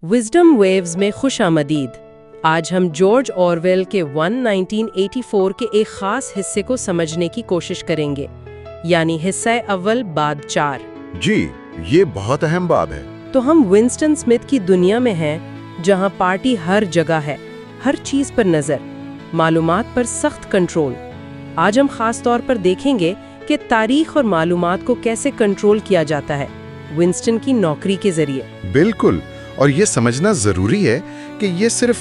Wisdom waves में खुश आमदीद। आज हम जॉर्ज ऑरवेल के 1984 के एक खास हिस्से को समझने की कोशिश करेंगे, यानी हिस्सा अव्वल बाद 4। जी, ये बहुत अहम बाब है। तो हम विंस्टन स्मिथ की दुनिया में हैं, जहां पार्टी हर जगह है, हर चीज पर नजर, मालूमात पर सख्त कंट्रोल। आज हम खास तौर पर देखेंगे कि तारीख और मालूमात को कैसे कंट्रोल किया जाता है विंस्टन की नौकरी के जरिए। बिल्कुल, और ये समझना जरूरी है कि ये सिर्फ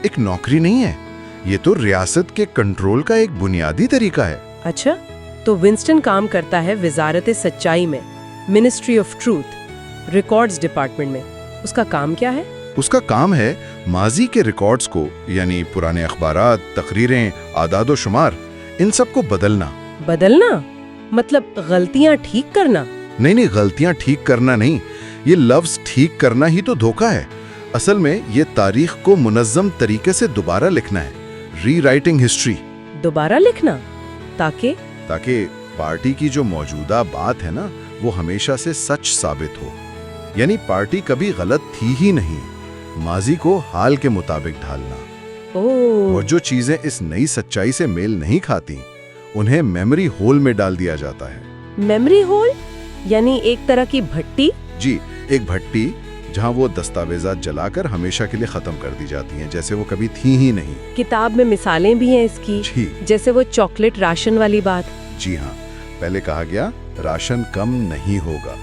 एक नौकरी नहीं है, ये तो रियासत के कंट्रोल का एक बुनियादी तरीका है। अच्छा, तो विंस्टन काम करता है वजारत सच्चाई में, ministry of truth, records department में। उसका काम क्या है? उसका काम है माजी के रिकॉर्ड्स को, यानी पुराने अखबारात, तकरीरें, आदाद शुमार, इन सब को बदलना। बदलना मतलब गलतियां ठीक करना? नहीं, गलतियां ठीक करना नहीं, ये लफ्ज ठीक करना ही तो धोखा है। असल में ये तारीख को मुनज़्ज़म तरीके से दोबारा लिखना है, रीराइटिंग हिस्ट्री। दोबारा लिखना ताकि पार्टी की जो मौजूदा बात है ना, वो हमेशा से सच साबित हो। यानी पार्टी कभी गलत थी ही नहीं, माजी को हाल के मुताबिक ढालना। और जो चीजें इस नई सच्चाई से मेल नहीं खाती, उन्हें मेमोरी होल में डाल दिया जाता है। मेमोरी होल यानी एक तरह की भट्टी? जी, एक भट्टी जहां वो दस्तावेजात जलाकर हमेशा के लिए खत्म कर दी जाती हैं, जैसे वो कभी थी ही नहीं। किताब में मिसालें भी हैं इसकी। जी, जैसे वो चॉकलेट राशन वाली बात। जी हाँ, पहले कहा गया राशन कम नहीं होगा,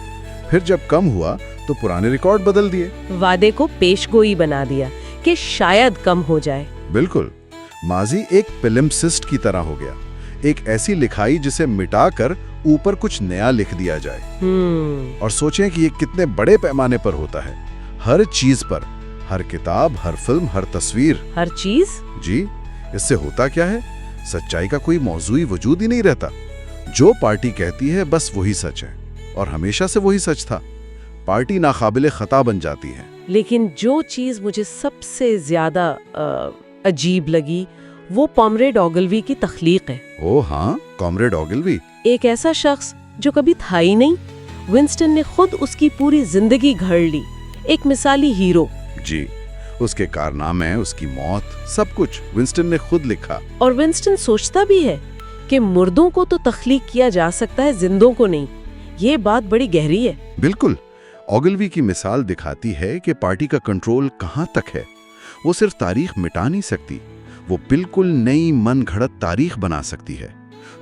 फिर जब कम हुआ तो पुराने रिकॉर्ड बदल दिए। वादे को पेशगोई बना दिया कि शायद कम हो जाए। बिल्कुल, माजी एक पिलिम्सिस्ट की तरह हो गया, एक ऐसी लिखाई जिसे मिटाकर ऊपर कुछ नया लिख दिया जाए। और सोचें कि ये कितने बड़े पैमाने पर होता है, हर चीज पर, हर किताब, हर फिल्म, हर तस्वीर, हर चीज। जी, इससे होता क्या है, सच्चाई का कोई मौजूई वजूद ही नहीं रहता। जो पार्टी कहती है बस वही सच है, और हमेशा से वही सच था। पार्टी नाकाबिले खता बन जाती है। लेकिन जो चीज मुझे सबसे ज्यादा अजीब लगी वो कॉमरेड ऑगलवी की तख्लीक है। ओ हाँ, कॉमरेड ऑगलवी, एक ऐसा शख्स जो कभी था ही नहीं। विंस्टन ने खुद उसकी पूरी जिंदगी घड़ ली, एक मिसाली हीरो। जी, उसके कारनामे, उसकी मौत, सब कुछ विंस्टन ने खुद लिखा। और विंस्टन सोचता भी है कि मुर्दों को तो तख्लीक किया जा सकता है, जिंदों को नहीं। ये बात बड़ी गहरी है। बिल्कुल, ऑगलवी की मिसाल दिखाती है कि पार्टी का कंट्रोल कहां तक है। वो सिर्फ तारीख मिटा नहीं सकती, वो बिल्कुल नई मन घड़त तारीख बना सकती है,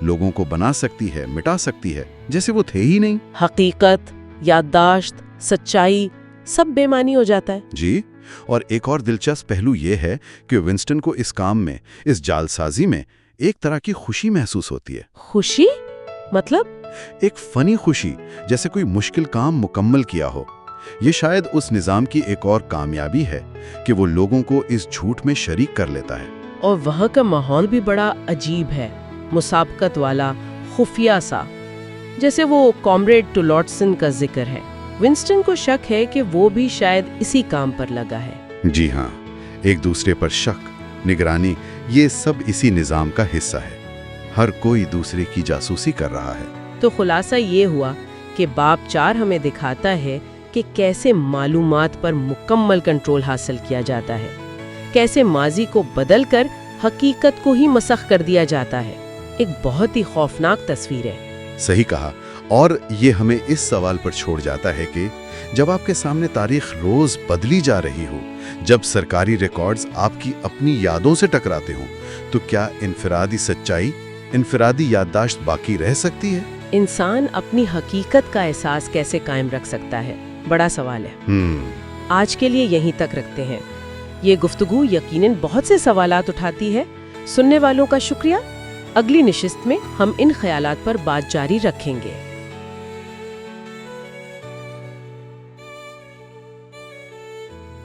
लोगों को बना सकती है, मिटा सकती है, जैसे वो थे ही नहीं। हकीकत, याददाश्त, सच्चाई सब बेमानी हो जाता है। जी, और एक और दिलचस्प पहलू ये है कि विंस्टन को इस काम में, इस जालसाजी में एक तरह की खुशी महसूस होती है। खुशी मतलब? एक फनी खुशी, जैसे कोई मुश्किल काम मुकम्मल किया हो। ये शायद उस निजाम की एक और कामयाबी है कि वो लोगों को इस झूठ में शरीक कर लेता है। और वहाँ का माहौल भी बड़ा अजीब है, मुसाबकत वाला, खुफिया सा, जैसे वो कॉमरेड टुलॉटसन का जिक्र है। विंस्टन को शक है कि वो भी शायद इसी काम पर लगा है। जी हाँ, एक दूसरे पर शक, निगरानी, ये सब इसी निजाम का हिस्सा है। हर कोई दूसरे की जासूसी कर रहा है। तो खुलासा ये हुआ कि बाब 4 हमें दिखाता है कि कैसे मालूमात पर मुकम्मल कंट्रोल हासिल किया जाता है, कैसे माजी को बदलकर हकीकत को ही मसख कर दिया जाता है। एक बहुत ही खौफनाक तस्वीर है। सही कहा, और ये हमें इस सवाल पर छोड़ जाता है कि जब आपके सामने तारीख रोज बदली जा रही हो, जब सरकारी रिकॉर्ड्स आपकी अपनी यादों से टकराते हो, तो क्या इनफरादी सच्चाई, इनफरादी याददाश्त बाकी रह सकती है? इंसान अपनी हकीकत का एहसास कैसे कायम रख सकता है, बड़ा सवाल है। आज के लिए यहीं तक रखते हैं। ये गुफ्तगू यकीनन बहुत से सवालात उठाती है। सुनने वालों का शुक्रिया। अगली निशिस्त में हम इन ख्यालात पर बात जारी रखेंगे।